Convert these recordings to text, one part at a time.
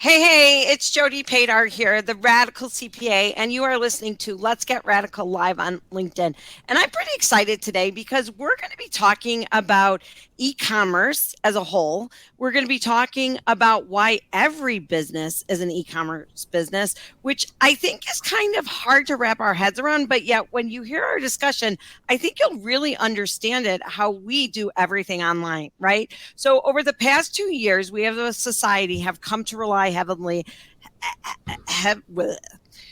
Hey, it's Jody Padar here, the Radical CPA, and you are listening to Let's Get Radical live on LinkedIn. And I'm pretty excited today because we're going to be talking about e-commerce as a whole. We're going to be talking about why every business is an e-commerce business, which I think is kind of hard to wrap our heads around. But yet, when you hear our discussion, I think you'll really understand it, how we do everything online, right? So over the past 2 years, we as a society have come to rely heavily.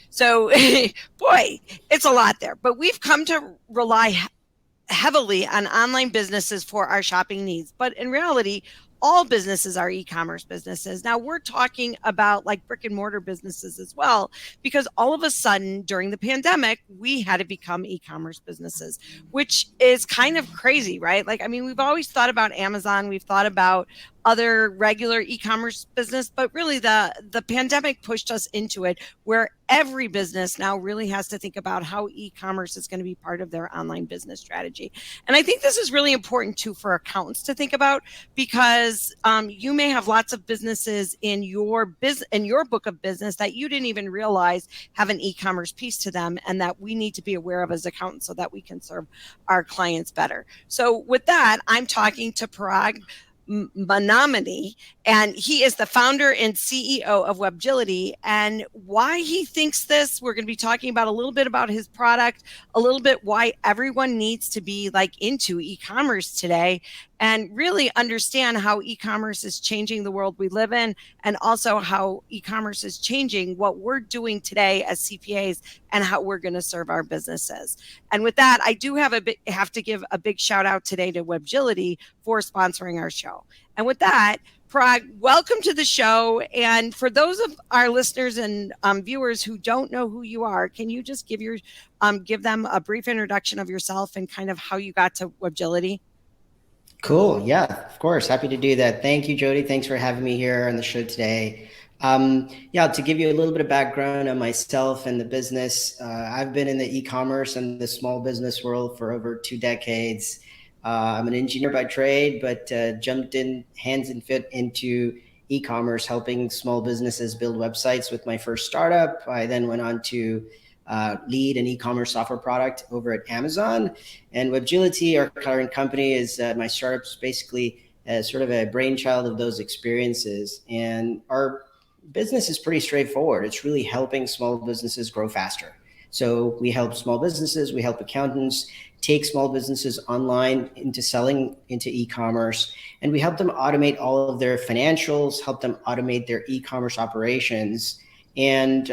So, boy, it's a lot there. But we've come to rely heavily on online businesses for our shopping needs. But in reality, all businesses are e-commerce businesses. Now we're talking about like brick and mortar businesses as well, because all of a sudden during the pandemic, we had to become e-commerce businesses, which is kind of crazy, right? Like, I mean, we've always thought about Amazon, we've thought about other regular e-commerce business, but really the pandemic pushed us into it where every business now really has to think about how e-commerce is going to be part of their online business strategy. And I think this is really important too for accountants to think about, because you may have lots of businesses in your book of business that you didn't even realize have an e-commerce piece to them, and that we need to be aware of as accountants so that we can serve our clients better. So with that, I'm talking to Parag Mamnani, and he is the founder and CEO of Webgility. And why he thinks this, we're going to be talking about a little bit about his product, a little bit why everyone needs to be like into e-commerce today, and really understand how e-commerce is changing the world we live in, and also how e-commerce is changing what we're doing today as CPAs and how we're going to serve our businesses. And with that, I do have to give a big shout out today to Webgility for sponsoring our show. And with that, Parag, welcome to the show. And for those of our listeners and viewers who don't know who you are, can you just give them a brief introduction of yourself and kind of how you got to Webgility? Cool. Yeah, of course. Happy to do that. Thank you, Jody. Thanks for having me here on the show today. Yeah, to give you a little bit of background on myself and the business, I've been in the e-commerce and the small business world for over 2 decades. I'm an engineer by trade, but jumped in hands and foot into e-commerce, helping small businesses build websites with my first startup. I then went on to lead an e-commerce software product over at Amazon. And Webgility, our current company, is my startup's basically sort of a brainchild of those experiences. And our business is pretty straightforward. It's really helping small businesses grow faster. So we help small businesses, we help accountants take small businesses online into selling into e-commerce, and we help them automate all of their financials, help them automate their e-commerce operations. And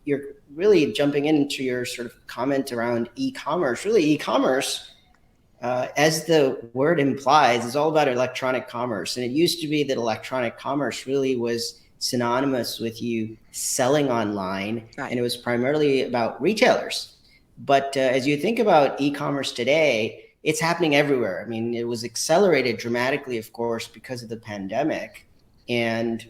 you're really jumping into your sort of comment around e-commerce. Really, e-commerce, as the word implies, is all about electronic commerce. And it used to be that electronic commerce really was synonymous with you selling online, Right. and it was primarily about retailers. But as you think about e-commerce today, it's happening everywhere. I mean, it was accelerated dramatically, of course, because of the pandemic. And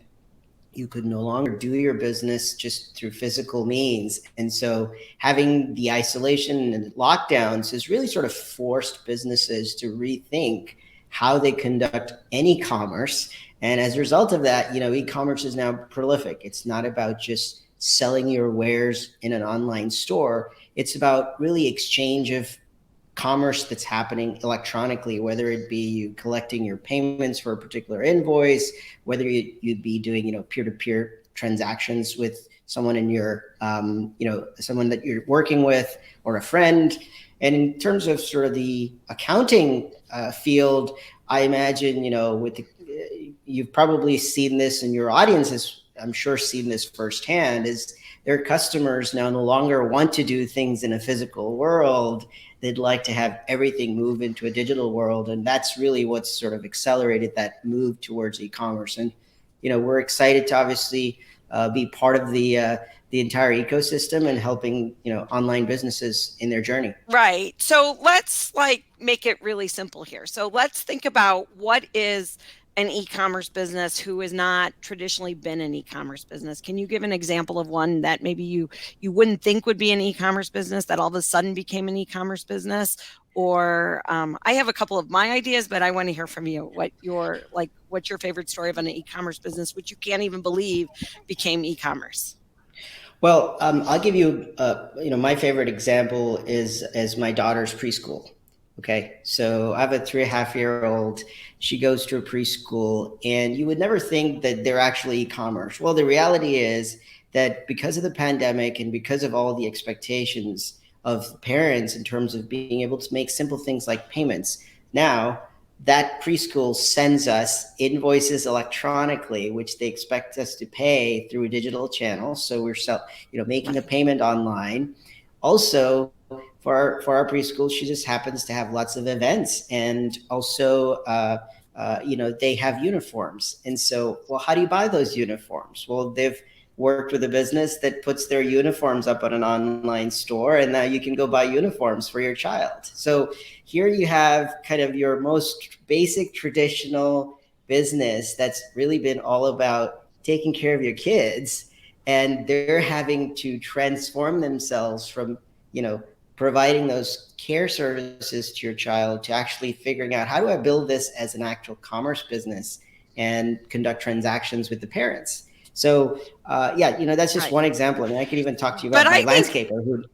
you could no longer do your business just through physical means. And so having the isolation and lockdowns has really sort of forced businesses to rethink how they conduct any commerce. And as a result of that, e-commerce is now prolific. It's not about just selling your wares in an online store. It's about really exchange of commerce that's happening electronically, whether it be you collecting your payments for a particular invoice, whether you'd be doing, peer-to-peer transactions with someone in your, someone that you're working with or a friend. And in terms of sort of the accounting field, I imagine, you've probably seen this, and your audience has, I'm sure, seen this firsthand, is their customers now no longer want to do things in a physical world. They'd like to have everything move into a digital world. And that's really what's sort of accelerated that move towards e-commerce. And, we're excited to obviously be part of the entire ecosystem and helping, online businesses in their journey. Right. So let's make it really simple here. So let's think about what is an e-commerce business who has not traditionally been an e-commerce business. Can you give an example of one that maybe you wouldn't think would be an e-commerce business that all of a sudden became an e-commerce business? or I have a couple of my ideas, but I want to hear from you. What's your favorite story of an e-commerce business, which you can't even believe became e-commerce? Well, I'll give you, my favorite example is my daughter's preschool. Okay, so I have a 3.5-year-old. She goes to a preschool, and you would never think that they're actually e-commerce. Well, the reality is that because of the pandemic and because of all the expectations of parents in terms of being able to make simple things like payments, now that preschool sends us invoices electronically, which they expect us to pay through a digital channel. So we're making a Right. payment online. Also, for our preschool, she just happens to have lots of events, and also they have uniforms. And so, well, how do you buy those uniforms? Well, they've worked with a business that puts their uniforms up on an online store, and now you can go buy uniforms for your child. So here you have kind of your most basic traditional business that's really been all about taking care of your kids, and they're having to transform themselves from providing those care services to your child to actually figuring out, how do I build this as an actual commerce business and conduct transactions with the parents. So that's just Right. one example. I mean, I could even talk to you But about my I think landscaper who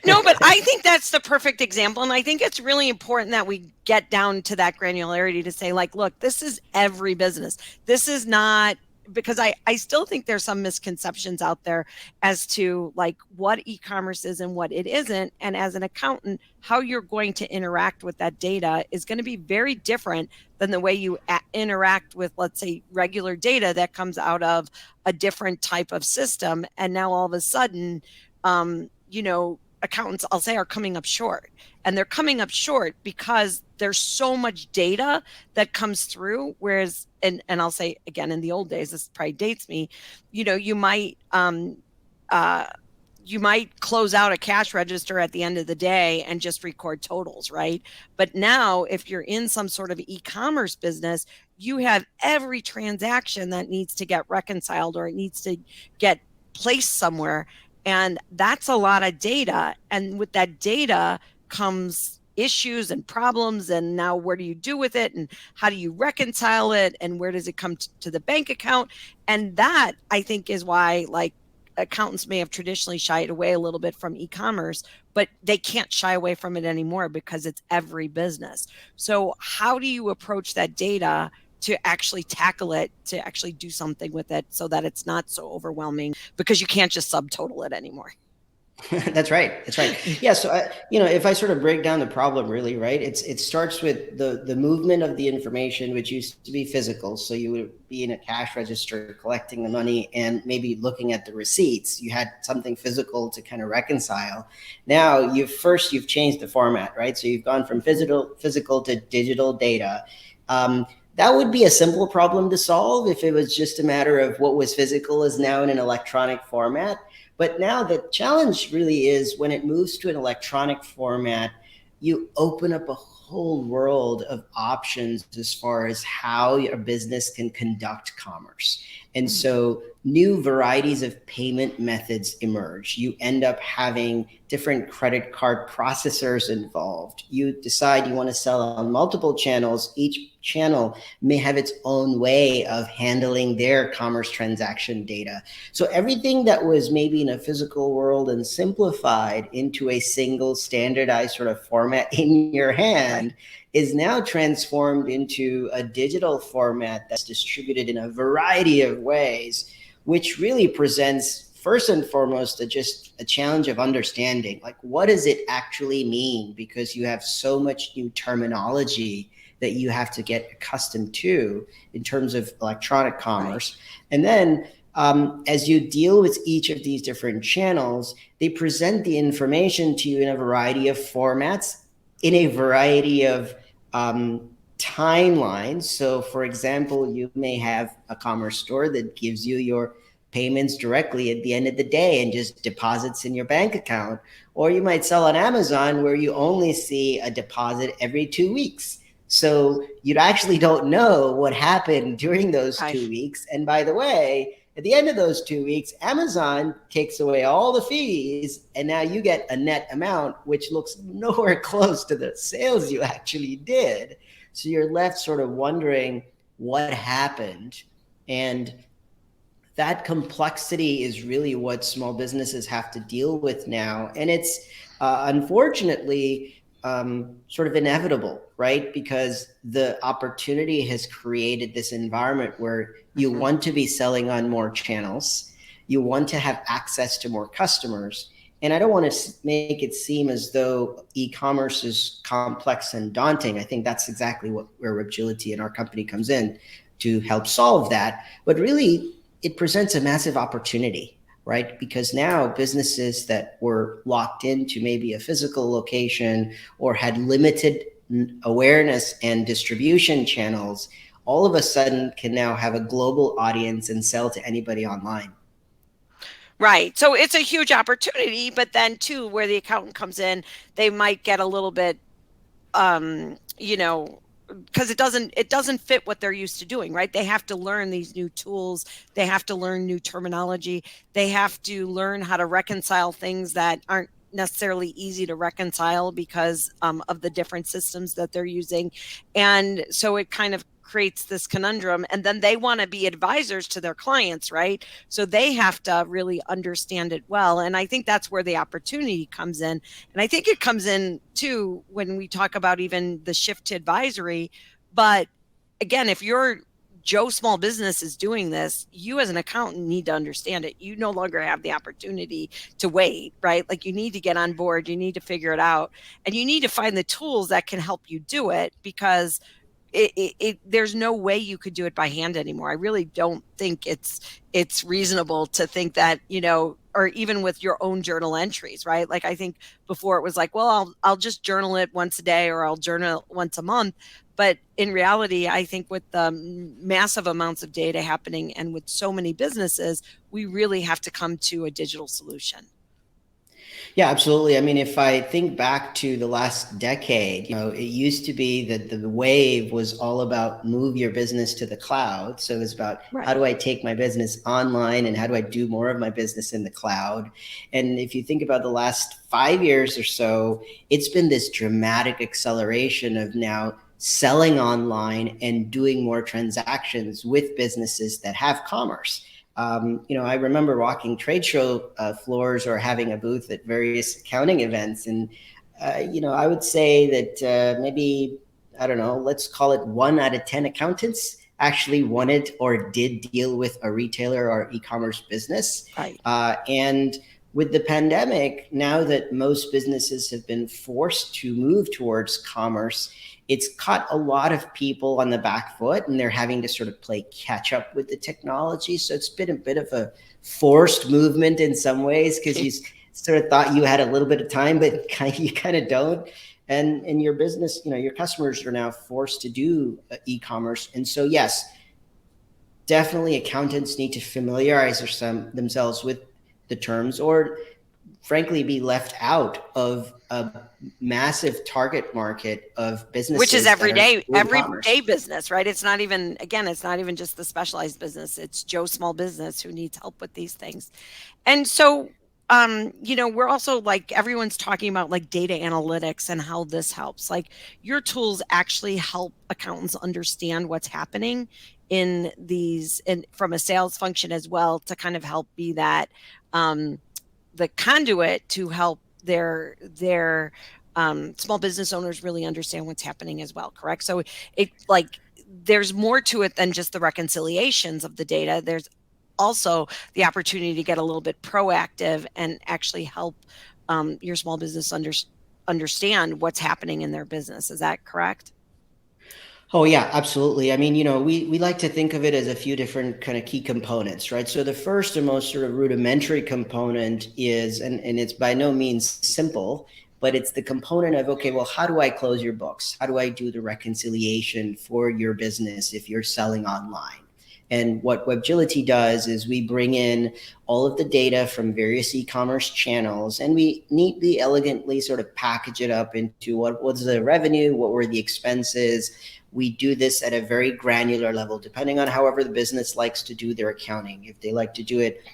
no, but I think that's the perfect example. And I think it's really important that we get down to that granularity to say, like, look, this is every business. This is not, because I still think there's some misconceptions out there as to like what e-commerce is and what it isn't. And as an accountant, how you're going to interact with that data is going to be very different than the way you interact with, let's say, regular data that comes out of a different type of system. And now all of a sudden, accountants, I'll say, are coming up short. And they're coming up short because there's so much data that comes through. Whereas, and I'll say again, in the old days, this probably dates me, uh, you might close out a cash register at the end of the day and just record totals, right? But now, if you're in some sort of e-commerce business, you have every transaction that needs to get reconciled or it needs to get placed somewhere. And that's a lot of data. And with that data comes issues and problems. And now, where do you do with it? And how do you reconcile it? And where does it come to the bank account? And that, I think, is why, like, accountants may have traditionally shied away a little bit from e-commerce, but they can't shy away from it anymore because it's every business. So how do you approach that data to actually tackle it, to actually do something with it so that it's not so overwhelming, because you can't just subtotal it anymore? That's right. That's right. Yeah. So, if I sort of break down the problem, really, right, it starts with the movement of the information, which used to be physical. So you would be in a cash register collecting the money and maybe looking at the receipts. You had something physical to kind of reconcile. Now you've changed the format, right? So you've gone from physical to digital data. That would be a simple problem to solve if it was just a matter of what was physical is now in an electronic format. But now the challenge really is when it moves to an electronic format, you open up a whole world of options as far as how your business can conduct commerce. And so new varieties of payment methods emerge. You end up having different credit card processors involved. You decide you want to sell on multiple channels. Each channel may have its own way of handling their commerce transaction data. So everything that was maybe in a physical world and simplified into a single standardized sort of format in your hand is now transformed into a digital format that's distributed in a variety of ways, which really presents first and foremost just a challenge of understanding, like, what does it actually mean? Because you have so much new terminology that you have to get accustomed to in terms of electronic commerce. And then as you deal with each of these different channels, they present the information to you in a variety of formats, in a variety of timelines. So, for example, you may have a commerce store that gives you your payments directly at the end of the day and just deposits in your bank account. Or you might sell on Amazon where you only see a deposit every 2 weeks. So you actually don't know what happened during those 2 weeks. And by the way, At the end of those 2 weeks, Amazon takes away all the fees, and now you get a net amount, which looks nowhere close to the sales you actually did. So you're left sort of wondering what happened. And that complexity is really what small businesses have to deal with now. And it's unfortunately sort of inevitable, right? Because the opportunity has created this environment where you want to be selling on more channels, you want to have access to more customers. And I don't want to make it seem as though e-commerce is complex and daunting. I think that's exactly where Webgility and our company comes in to help solve that. But really, it presents a massive opportunity, right? Because now businesses that were locked into maybe a physical location or had limited awareness and distribution channels, all of a sudden can now have a global audience and sell to anybody online. Right. So it's a huge opportunity, but then too, where the accountant comes in, they might get a little bit, you know, because it doesn't fit what they're used to doing, right? They have to learn these new tools, they have to learn new terminology, they have to learn how to reconcile things that aren't necessarily easy to reconcile because of the different systems that they're using. And so it kind of creates this conundrum, and then they want to be advisors to their clients, right? So they have to really understand it well, and I think that's where the opportunity comes in. And I think it comes in too when we talk about even the shift to advisory. But again, if you're Joe small business is doing this, you as an accountant need to understand it. You no longer have the opportunity to wait, right? Like you need to get on board, you need to figure it out, and you need to find the tools that can help you do it, because there's no way you could do it by hand anymore. I really don't think it's reasonable to think that, or even with your own journal entries, right? Like I think before it was like, well, I'll just journal it once a day, or I'll journal it once a month. But in reality, I think with the massive amounts of data happening and with so many businesses, we really have to come to a digital solution. Yeah, absolutely. I mean, if I think back to the last decade, it used to be that the wave was all about move your business to the cloud. So it was about how do I take my business online and how do I do more of my business in the cloud? And if you think about the last 5 years or so, it's been this dramatic acceleration of now selling online and doing more transactions with businesses that have commerce. I remember walking trade show floors or having a booth at various accounting events. And, I would say that maybe, I don't know, let's call it 1 out of 10 accountants actually wanted or did deal with a retailer or e-commerce business. Right. And with the pandemic, now that most businesses have been forced to move towards commerce, it's caught a lot of people on the back foot, and they're having to sort of play catch up with the technology. So it's been a bit of a forced movement in some ways, because you sort of thought you had a little bit of time, but you kind of don't. And your business, your customers are now forced to do e-commerce. And so, yes, definitely accountants need to familiarize themselves with the terms, or frankly be left out of a massive target market of businesses, which is everyday e-commerce. business, right? It's not even just the specialized business, it's Joe small business who needs help with these things. And so we're also, like, everyone's talking about like data analytics and how this helps. Like your tools actually help accountants understand what's happening in these, and from a sales function as well, to kind of help be that the conduit to help their small business owners really understand what's happening as well, correct? So it, like, there's more to it than just the reconciliations of the data. There's also the opportunity to get a little bit proactive and actually help your small business understand what's happening in their business. Is that correct? Oh yeah, absolutely. I mean, we like to think of it as a few different kind of key components, right? So the first and most sort of rudimentary component is, and it's by no means simple, but it's the component of, okay, well, how do I close your books? How do I do the reconciliation for your business if you're selling online? And what Webgility does is we bring in all of the data from various e-commerce channels, and we neatly, elegantly sort of package it up into what was the revenue, what were the expenses, we do this at a very granular level, depending on however the business likes to do their accounting. If they like to do it,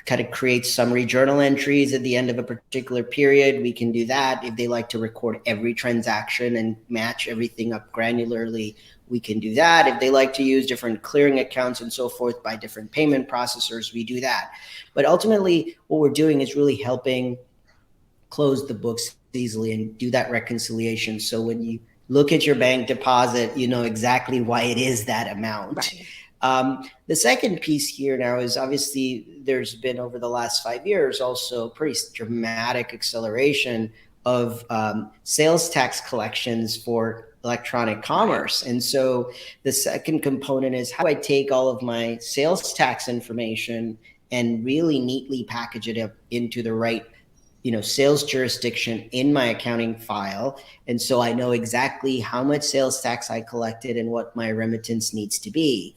kind of create summary journal entries at the end of a particular period, we can do that. If they like to record every transaction and match everything up granularly, we can do that. If they like to use different clearing accounts and so forth by different payment processors, we do that. But ultimately, what we're doing is really helping close the books easily and do that reconciliation. So when you look at your bank deposit, you know exactly why it is that amount. Right. The second piece here now is obviously there's been over the last 5 years also pretty dramatic acceleration of sales tax collections for electronic commerce. And so the second component is how do I take all of my sales tax information and really neatly package it up into the right sales jurisdiction in my accounting file. And so I know exactly how much sales tax I collected and what my remittance needs to be.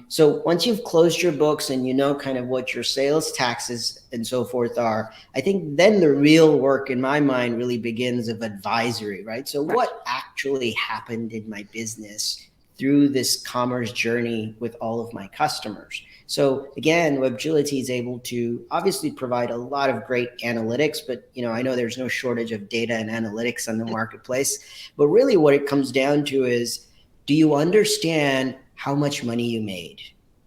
So once you've closed your books and you know kind of what your sales taxes and so forth are, I think then the real work in my mind really begins of advisory, right? So what actually happened in my business through this commerce journey with all of my customers? So again, Webgility is able to obviously provide a lot of great analytics, but I know there's no shortage of data and analytics on the marketplace. But really what it comes down to is, do you understand how much money you made?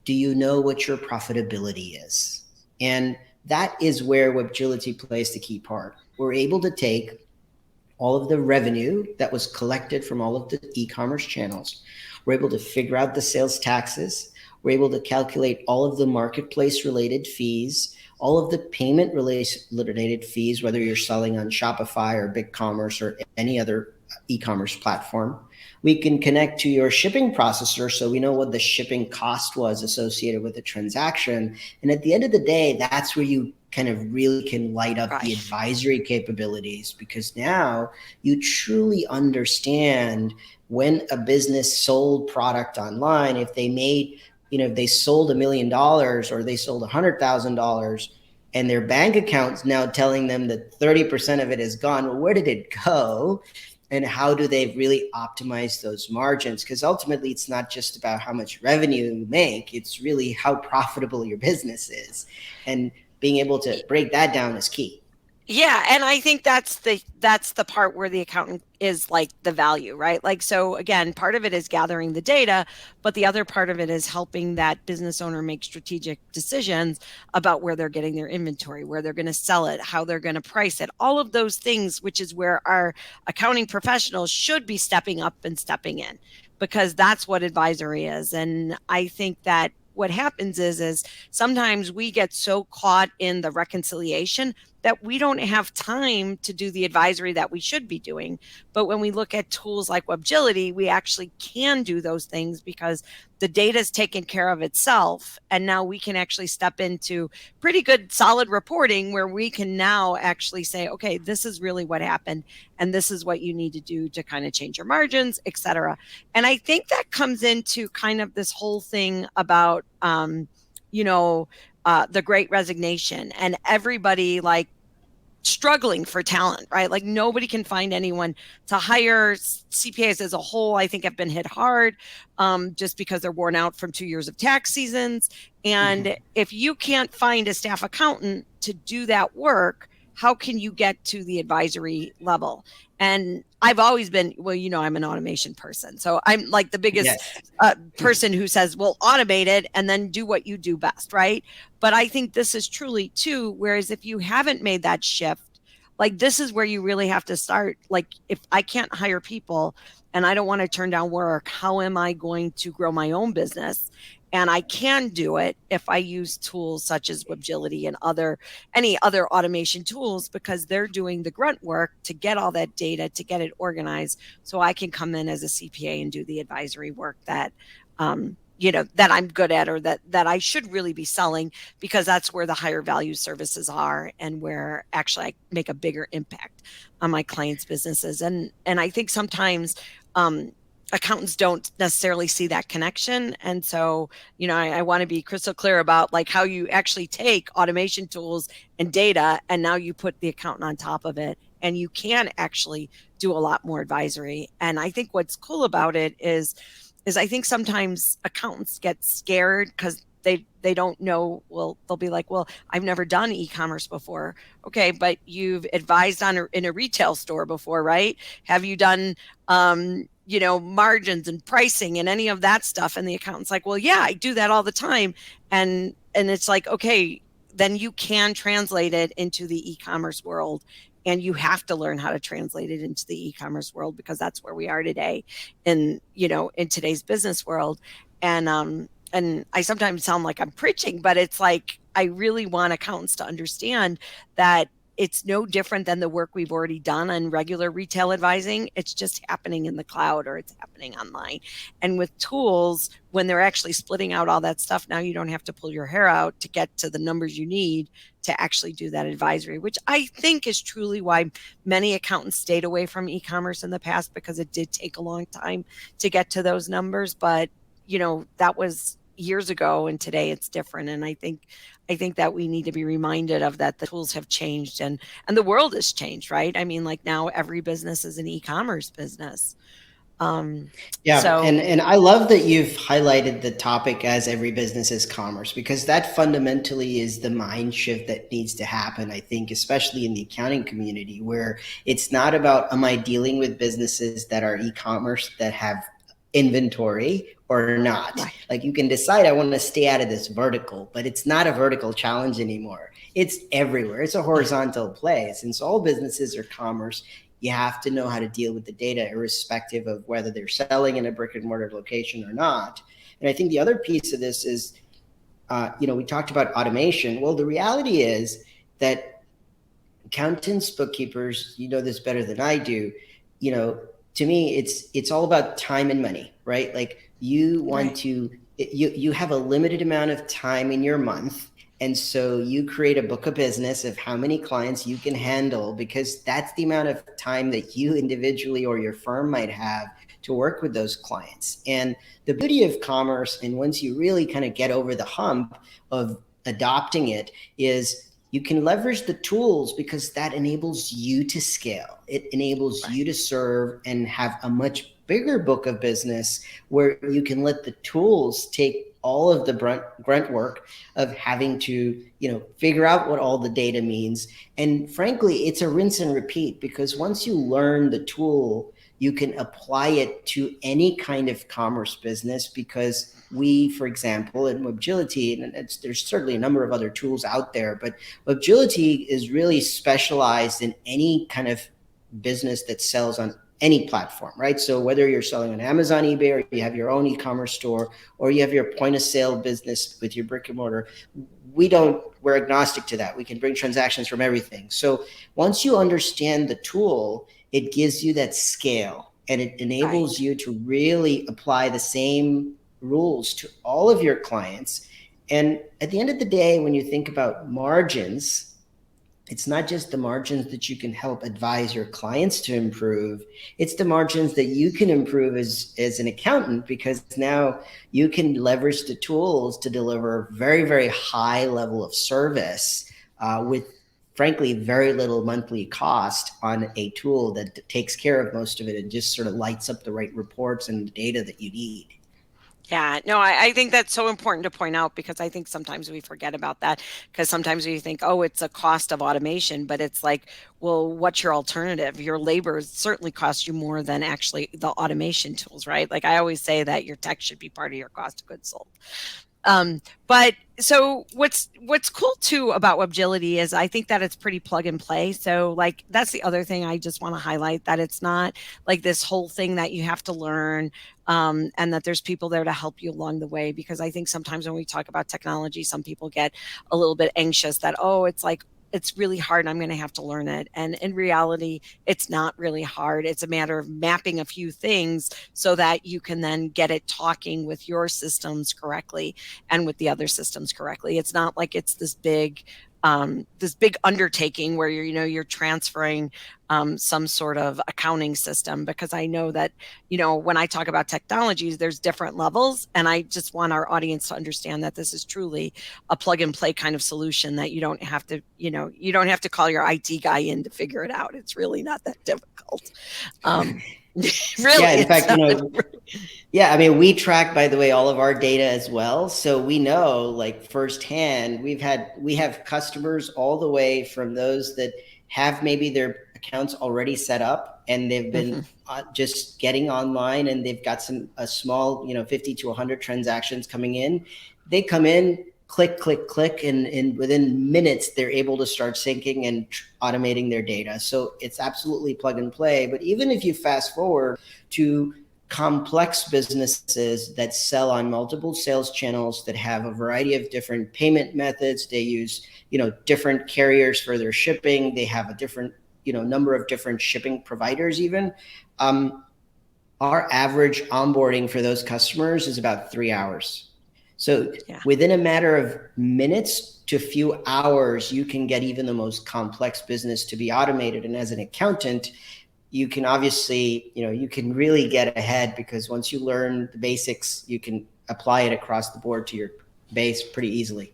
Do you know what your profitability is? And that is where Webgility plays the key part. We're able to take all of the revenue that was collected from all of the e-commerce channels. We're able to figure out the sales taxes. We're able to calculate all of the marketplace related fees, all of the payment related fees, whether you're selling on Shopify or BigCommerce or any other e-commerce platform. We can connect to your shipping processor so we know what the shipping cost was associated with the transaction. And at the end of the day, that's where you kind of really can light up the advisory capabilities, because now you truly understand when a business sold product online, if they made, if they sold $1 million or they sold $100,000 and their bank account's now telling them that 30% of it is gone, well, where did it go? And how do they really optimize those margins? Because ultimately, it's not just about how much revenue you make. It's really how profitable your business is. And being able to break that down is key. Yeah, and I think that's the part where the accountant is like the value, right? Like, so again, part of it is gathering the data, but the other part of it is helping that business owner make strategic decisions about where they're getting their inventory, where they're going to sell it, how they're going to price it, all of those things, which is where our accounting professionals should be stepping up and stepping in, because that's what advisory is. And I think that what happens is sometimes we get so caught in the reconciliation that we don't have time to do the advisory that we should be doing. But when we look at tools like Webgility, we actually can do those things because the data is taken care of itself. And now we can actually step into pretty good, solid reporting where we can now actually say, okay, this is really what happened. And this is what you need to do to kind of change your margins, et cetera. And I think that comes into kind of this whole thing about, the Great Resignation and everybody like struggling for talent, right? Like nobody can find anyone to hire. CPAs as a whole, I think, have been hit hard just because they're worn out from 2 years of tax seasons. And if you can't find a staff accountant to do that work, how can you get to the advisory level? And I've always been, I'm an automation person. So I'm like the biggest person who says, well, automate it and then do what you do best, right? But I think this is truly too, whereas if you haven't made that shift, like this is where you really have to start. Like if I can't hire people and I don't want to turn down work, how am I going to grow my own business? And I can do it if I use tools such as Webgility and any other automation tools, because they're doing the grunt work to get all that data, to get it organized. So I can come in as a CPA and do the advisory work that, that I'm good at, or that I should really be selling, because that's where the higher value services are and where actually I make a bigger impact on my clients' businesses. And I think sometimes, accountants don't necessarily see that connection. And so, I want to be crystal clear about like how you actually take automation tools and data, and now you put the accountant on top of it and you can actually do a lot more advisory. And I think what's cool about it is I think sometimes accountants get scared because they don't know. Well, they'll be like, well, I've never done e-commerce before. Okay, but you've advised on in a retail store before, right? Have you done margins and pricing and any of that stuff? And the accountant's like, well, yeah, I do that all the time. And it's like, okay, then you can translate it into the e-commerce world, and you have to learn how to translate it into the e-commerce world, because that's where we are today in today's business world. And I sometimes sound like I'm preaching, but it's like I really want accountants to understand that it's no different than the work we've already done on regular retail advising. It's just happening in the cloud, or it's happening online. And with tools, when they're actually splitting out all that stuff, now you don't have to pull your hair out to get to the numbers you need to actually do that advisory, which I think is truly why many accountants stayed away from e-commerce in the past, because it did take a long time to get to those numbers. But that was years ago, and today it's different. And I think that we need to be reminded of that. The tools have changed, and the world has changed, right? I mean, like, now every business is an e-commerce business. um Yeah, and so and I love that you've highlighted the topic as every business is commerce, because that fundamentally is the mind shift that needs to happen, I think, especially in the accounting community, where it's not about, am I dealing with businesses that are e-commerce that have inventory or not? right, Like, you can decide, I want to stay out of this vertical, but it's not a vertical challenge anymore. It's everywhere. It's a yeah, horizontal play. Since all businesses are commerce, you have to know how to deal with the data, irrespective of whether they're selling in a brick and mortar location or not. And I think the other piece of this is, we talked about automation. Well, the reality is that accountants, bookkeepers, you know this better than I do. You know, to me, it's all about time and money, right? Like, you want right, to, you have a limited amount of time in your month, and so you create a book of business of how many clients you can handle, because that's the amount of time that you individually or your firm might have to work with those clients. And the beauty of commerce, and once you really kind of get over the hump of adopting it, is you can leverage the tools, because that enables you to scale. It enables right, you to serve and have a much bigger book of business, where you can let the tools take all of the grunt work of having to figure out what all the data means. And frankly, it's a rinse and repeat, because once you learn the tool, you can apply it to any kind of commerce business. Because we, for example, in Webgility, and there's certainly a number of other tools out there, but Webgility is really specialized in any kind of business that sells on any platform, right? So whether you're selling on Amazon, eBay, or you have your own e-commerce store, or you have your point of sale business with your brick and mortar, we're agnostic to that. We can bring transactions from everything. So once you understand the tool, it gives you that scale, and it enables right. you to really apply the same rules to all of your clients. And at the end of the day, when you think about margins, it's not just the margins that you can help advise your clients to improve. It's the margins that you can improve as an accountant, because now you can leverage the tools to deliver very, very high level of service, with frankly very little monthly cost on a tool that takes care of most of it and just sort of lights up the right reports and the data that you need. Yeah, no, I think that's so important to point out, because I think sometimes we forget about that, because sometimes we think, oh, it's a cost of automation, but it's like, well, what's your alternative? Your labor certainly costs you more than actually the automation tools, right? Like, I always say that your tech should be part of your cost of goods sold. But so what's cool too about Webgility is I think that it's pretty plug and play. So, like, that's the other thing I just want to highlight, that it's not like this whole thing that you have to learn, and that there's people there to help you along the way. Because I think sometimes when we talk about technology, some people get a little bit anxious that, oh, it's like, it's really hard and I'm going to have to learn it. And in reality, it's not really hard. It's a matter of mapping a few things so that you can then get it talking with your systems correctly and with the other systems correctly. It's not like it's this big this big undertaking where you're transferring some sort of accounting system, because I know that, when I talk about technologies, there's different levels, and I just want our audience to understand that this is truly a plug and play kind of solution, that you don't have to call your IT guy in to figure it out. It's really not that difficult. Really, Yeah, in fact, not. yeah, I mean, we track, by the way, all of our data as well. So we know, like, firsthand, we have customers all the way from those that have maybe their accounts already set up and they've been just getting online, and they've got a small, 50 to 100 transactions coming in. They come in, click, click, click, and within minutes, they're able to start syncing and automating their data. So it's absolutely plug and play. But even if you fast forward to complex businesses that sell on multiple sales channels, that have a variety of different payment methods, they use different carriers for their shipping, they have a different number of different shipping providers even. Our average onboarding for those customers is about 3 hours. So within a matter of minutes to a few hours, you can get even the most complex business to be automated. And as an accountant, you can obviously, you can really get ahead, because once you learn the basics, you can apply it across the board to your base pretty easily.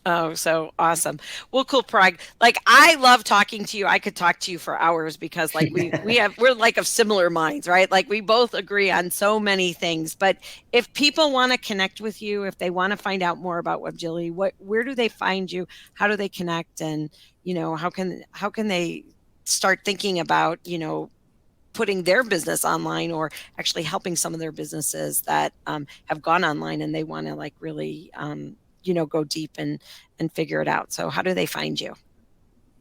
Oh, so awesome. Well, cool, Parag. Like, I love talking to you. I could talk to you for hours, because like we're like of similar minds, right? Like, we both agree on so many things. But if people want to connect with you, if they want to find out more about Webgility, where do they find you? How do they connect? And, how can they start thinking about, putting their business online, or actually helping some of their businesses that have gone online, and they want to like really go deep and figure it out? So how do they find you?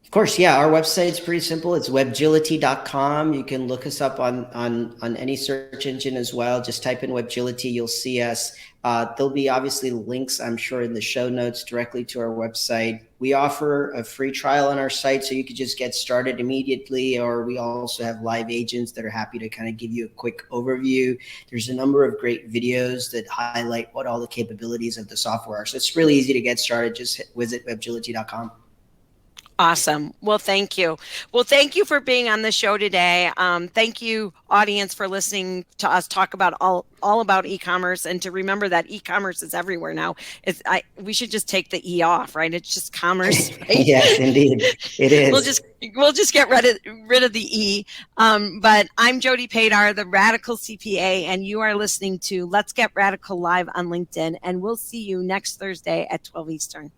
Of course, yeah. Our website's pretty simple. It's webgility.com. You can look us up on any search engine as well. Just type in Webgility, you'll see us. There'll be obviously links, I'm sure, in the show notes directly to our website. We offer a free trial on our site, so you could just get started immediately, or we also have live agents that are happy to kind of give you a quick overview. There's a number of great videos that highlight what all the capabilities of the software are. So it's really easy to get started. Just visit webgility.com. Awesome. Well, thank you. Well, thank you for being on the show today. Thank you, audience, for listening to us talk about all about e-commerce, and to remember that e-commerce is everywhere now. We should just take the E off, right? It's just commerce, right? Yes, indeed, it is. We'll just get rid of the E. But I'm Jody Padar, the Radical CPA, and you are listening to Let's Get Radical live on LinkedIn. And we'll see you next Thursday at 12 Eastern.